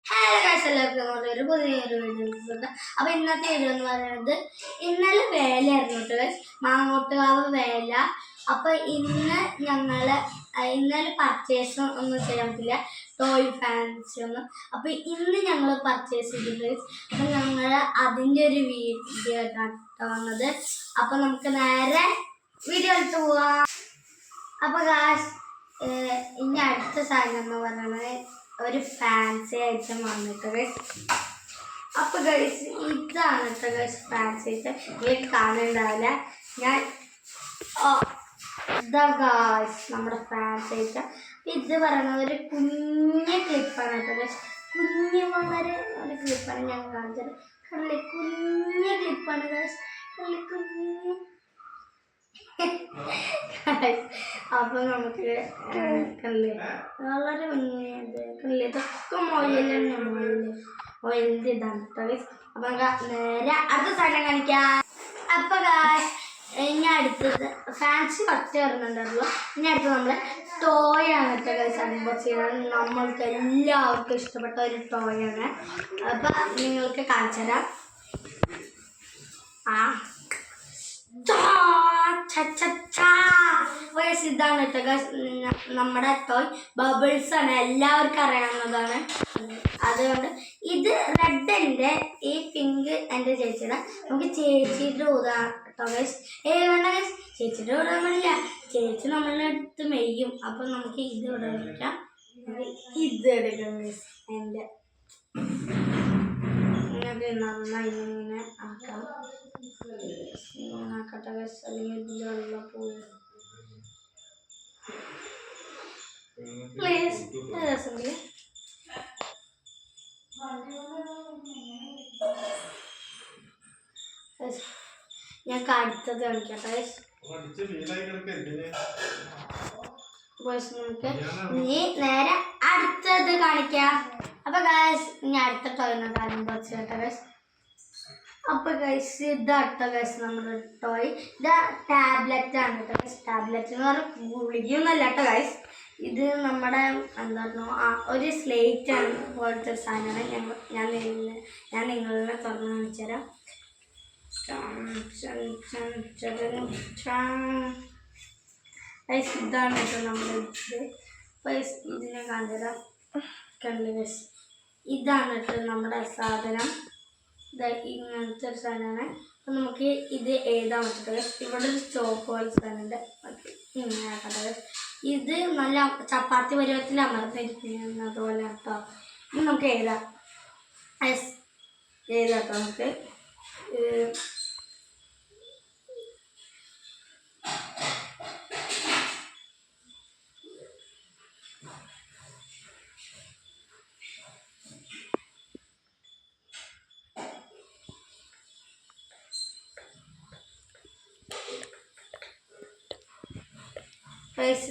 Hello guys, എല്ലാവർക്കും ഒരു പുതിയൊരു വീഡിയോ. അപ്പൊ ഇന്നത്തെ വീഡിയോ എന്ന് പറയുന്നത് ഇന്നലെ വേലയായിരുന്നു കേട്ടോ ഗൈസ്, മാങ്ങോട്ടുകാവ് വേല. അപ്പൊ ഇന്നലെ പർച്ചേസ് ഒന്നും ചെയ്യാൻ പറ്റില്ല, ടോയ് ഫാൻസി ഒന്നും. അപ്പൊ ഇന്ന് ഞങ്ങൾ പർച്ചേസ് ചെയ്തിട്ടുണ്ട് ഗൈസ്. അപ്പൊ ഞങ്ങൾ അതിൻ്റെ ഒരു വീഡിയോ വന്നത്. അപ്പൊ നമുക്ക് നേരെ വീഡിയോ എടുത്ത് പോവാം. അപ്പൊ ഗൈസ്, ഇനി അടുത്ത സാധനം എന്ന് പറയുന്നത് ഒരു ഫാൻസി ഐറ്റം വന്നിട്ട് ഗൈസ്. അപ്പൊ ഗൈസ്, ഇതാണ് കേട്ടോ ഗൈസ് ഫാൻസി ഐറ്റം. നിങ്ങൾക്ക് കാണുന്നുണ്ടാവില്ല. ഞാൻ ഇതാ ഗൈസ് നമ്മുടെ ഫാൻസി ഐറ്റം. ഇത് പറയുന്നത് ഒരു കുഞ്ഞ് ക്ലിപ്പാണ് കേട്ടോ ഗൈസ്. വളരെ ഒരു ക്ലിപ്പാണ് ഞാൻ കാണിച്ചത്. കുഞ്ഞ് ക്ലിപ്പാണ് ഗൈസ്. കുഞ്ഞ് അപ്പൊ നമുക്ക് വളരെ ഇതൊക്കെ മൊയിലിന്റെ ഇതാണ് കേട്ടോ. അപ്പൊ നേരെ അടുത്ത സാധനം കാണിക്കാം. അപ്പൊ ഇനി അടുത്തത് ഫാൻസി പച്ച വരുന്നുണ്ടല്ലോ. ഇനി അടുത്ത് നമ്മള് ടോയ് ആണ് കേട്ടോ ഗൈസ് അൺബോക്സ് ചെയ്യുന്നത്. നമ്മൾക്ക് എല്ലാവർക്കും ഇഷ്ടപ്പെട്ട ഒരു ടോയ് ആണ്. അപ്പൊ നിങ്ങൾക്ക് കാണിച്ചു തരാം. ഇതാണ് കേട്ടോ ഗൈസ് നമ്മുടെ ടോയ്. ബബിൾസ് ആണ്, എല്ലാവർക്കും അറിയാവുന്നതാണ്. അതുകൊണ്ട് ഇത് റെഡിൻ്റെ, ഈ പിങ്ക് എൻ്റെ ചേച്ചിയുടെ. നമുക്ക് ചേച്ചിയുടെ ഊതാം കേട്ടോ ഗൈസ്. വേണ്ട ഗൈസ്, ചേച്ചിയുടെ ഊതാൻ പറ്റില്ല. ചേച്ചി നമ്മളുടെ അടുത്ത് മെയ്യും. അപ്പം നമുക്ക് ഇത് ഇവിടെ വയ്ക്കാം. ഇത് എടുക്കാം ഗൈസ്. എൻ്റെ ഇങ്ങനെ നന്നായി ഇങ്ങനെ ആക്കാം. ആക്കട്ടെ ഗൈസ്, അല്ലെങ്കിൽ ഇതിൻ്റെ വെള്ളം പോകും. പ്ലീസ് രസമില്ലേ? ഞങ്ങൾക്ക് അടുത്തത് കാണിക്കട്ടെ ഗൈസ്. നമുക്ക് ഇനി നേരെ അടുത്തത് കാണിക്കാം. അപ്പൊ ഗൈസ്, ഇനി അടുത്ത ടോയിന് കാര്യം കുറച്ച് കേട്ടോ ഗൈസ്. അപ്പൊ ഗൈസ്, ഇതാട്ടോ ഗൈസ് നമ്മുടെ ടോയ്. ഇത് ടാബ്ലറ്റ് ആണ് കേട്ടോ ഗൈസ്. ടാബ്ലറ്റ് എന്ന് പറഞ്ഞാൽ ഗുളികയൊന്നുമല്ല കേട്ടോ ഗൈസ്. ഇത് നമ്മുടെ എന്തായിരുന്നു ഒരു സ്ലേറ്റ് ആണ് പോലത്തെ ഒരു സാധനമാണ്. ഞാൻ നിങ്ങളെ തുറന്ന് കാണിച്ചു തരാം. ഗൈസ്, ഇതാണ് കേട്ടോ നമ്മുടെ ഇത്. ഗൈസ്, ഇതിനെ കാണിച്ചു തരാം. കണ്ടു ഗൈസ്, ഇതാണ് കേട്ടോ നമ്മുടെ സാധനം. ഇങ്ങനത്തെ ഒരു സാധനമാണ്. അപ്പം നമുക്ക് ഇത് എഴുതാൻ പറ്റട്ടെ. ഇവിടെ ഒരു ചോക്ക് പോലെ സാധനമുണ്ട്. ഇങ്ങനെ ആക്കട്ടെ. ഇത് നല്ല ചപ്പാത്തി പരുവത്തിൽ അമർന്നിരിക്കുന്നത് പോലെ കേട്ടോ. ഇത് നമുക്ക് എഴുതാം. എഴുതാട്ടോ നമുക്ക്.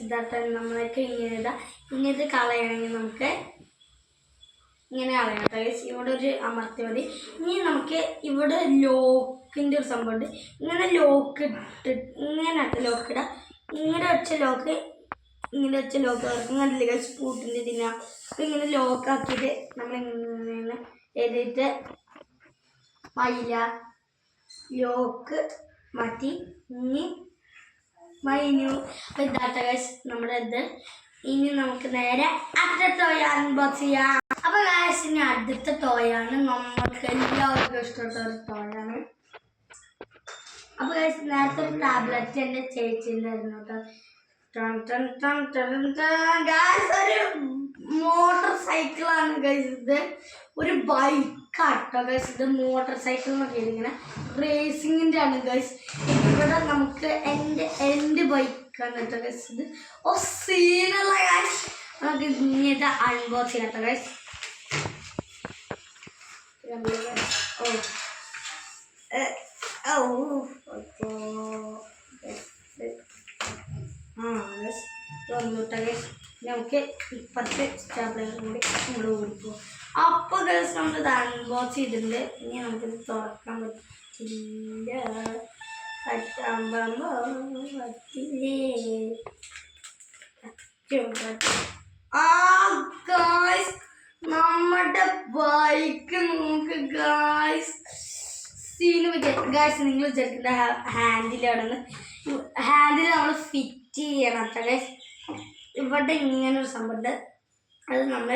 ഇതാട്ടോ നമ്മളൊക്കെ ഇങ്ങനെ ഇതാ. ഇനി ഇത് കളയണമെങ്കിൽ നമുക്ക് ഇങ്ങനെ കളയാം കേട്ടോ. ഇവിടെ ഒരു അമർത്തി മതി. ഇനി നമുക്ക് ഇവിടെ ലോക്കിൻ്റെ ഒരു സംഭവമുണ്ട്. ഇങ്ങനെ ലോക്ക് ഇങ്ങനെ ലോക്ക് ഇടാം. ഇങ്ങനെ വെച്ച ലോക്ക് ഇങ്ങനെ സ്പൂട്ടിൻ്റെ ഇതിനാ. അപ്പം ഇങ്ങനെ ലോക്കാക്കിയിട്ട് നമ്മളിങ്ങനെ എഴുതിയിട്ട് മൈല ലോക്ക് മാറ്റി ഇനി മൈനു. അപ്പം ഇതാട്ട ഗൈസ് നമ്മുടെ ഇത്. ഇനി നമുക്ക് നേരെ അടുത്ത ടോയ് അൺബോക്സ് ചെയ്യാം. അപ്പം ഗൈസ്, ഇനി അടുത്ത ടോയാണ് നമ്മൾക്ക് എല്ലാവർക്കും ഇഷ്ടപ്പെട്ട ഒരു ടോയാണ്. അപ്പം ഗൈസ്, നേരത്തെ ഒരു ടാബ്ലറ്റ് എൻ്റെ ചേച്ചിയിലായിരുന്നു കേട്ടോ. ഗൈസ്, ഒരു മോട്ടോർ സൈക്കിളാണ് ഗൈസ് ഇത്. ഒരു ബൈക്കാട്ടോ ഗൈസ് ഇത്. മോട്ടോർ സൈക്കിൾ എന്നൊക്കെ ഇങ്ങനെ റേസിങ്ങിൻ്റെ ആണ് ഗൈസ്. ഇവിടെ നമുക്ക് എൻ്റെ ബൈക്കാണ് കേട്ടോ ഗൈസ് ഇത്. സീനുള്ള ഗൈസ്. നമുക്ക് ഇങ്ങനത്തെ അൺബോക്സ് ചെയ്യാം കേട്ടോ ഗൈസ്. നമുക്ക് ഇപ്പത്തെ സ്റ്റാപ്ലർ കൂടി നമ്മൾ കൊടുക്കും. അപ്പോൾ ഗൈസ്, നമ്മളിത് അൺബോക്സ് ചെയ്തിട്ടുണ്ട്. ഇനി നമുക്കിത് തുറക്കാൻ പറ്റില്ല. നമ്മുടെ ഗൈസ് നിങ്ങൾ വിചാരിക്കുന്ന ഹാൻഡിലാണെന്ന്. ഹാൻഡിൽ നമ്മൾ ഫിറ്റ് ചെയ്യണം കേട്ടോ ഗൈസ്. ഇവിടെ ഇങ്ങനെ ഒരു സംഭവമുണ്ട്, അത് നമ്മൾ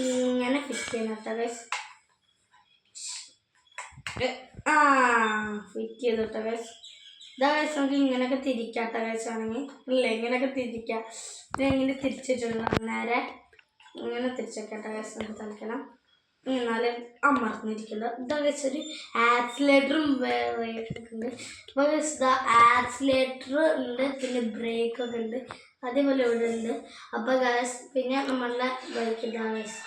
ഇങ്ങനെ ഫിറ്റ് ചെയ്യണം കേട്ടോ ഗൈസ്. ഫിറ്റ് ചെയ്തു കേട്ടോ ഗൈസ്. ഇതാ ഗൈസ് നമുക്ക് ഇങ്ങനെയൊക്കെ തിരിക്കാം കേട്ടോ ഗൈസ്. ആണെങ്കിൽ ഇല്ല ഇങ്ങനെയൊക്കെ തിരിക്കാം. ഇങ്ങനെ തിരിച്ചിട്ടുണ്ട് നേരെ ഇങ്ങനെ തിരിച്ചേക്കട്ടെ ഗൈസ്. നമുക്ക് തളിക്കണം എന്നാലും അമർന്നിരിക്കുന്നത്. ഇതാ ഗൈസ് ഒരു ആക്സിലേറ്ററും ഉണ്ട്. അപ്പോൾ ഗൈസ് ഇതാ ആക്സിലേറ്റർ ഉണ്ട്, പിന്നെ ബ്രേക്കൊക്കെ ഉണ്ട്, അതേപോലെ ഇവിടെ ഉണ്ട്. അപ്പോൾ ഗൈസ് പിന്നെ നമ്മളുടെ ബൈക്ക് ഇതാ ഗൈസ്.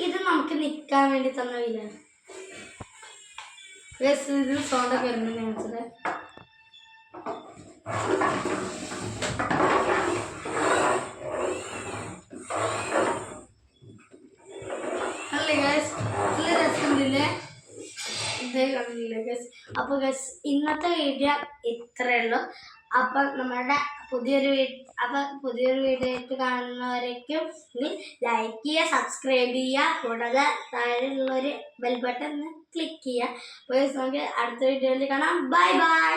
ഇത് നമുക്ക് നിൽക്കാൻ വേണ്ടി തന്നില്ല ഗൈസ്. ഇത് സൗണ്ടൊക്കെ വരുന്നത് കാണിച്ചത്. അപ്പോൾ ഗൈസ് ഇന്നത്തെ വീഡിയോ ഇത്രയേ ഉള്ളൂ. അപ്പം നമ്മുടെ പുതിയൊരു വീഡിയോ ആയിട്ട് കാണുന്നവരേക്കും ലൈക്ക് ചെയ്യുക, സബ്സ്ക്രൈബ് ചെയ്യുക, കൂടാതെ താഴെയുള്ളൊരു ബെൽ ബട്ടൺ ക്ലിക്ക് ചെയ്യുക. അപ്പോൾ നമുക്ക് അടുത്ത വീഡിയോയിൽ കാണാം. Bye bye.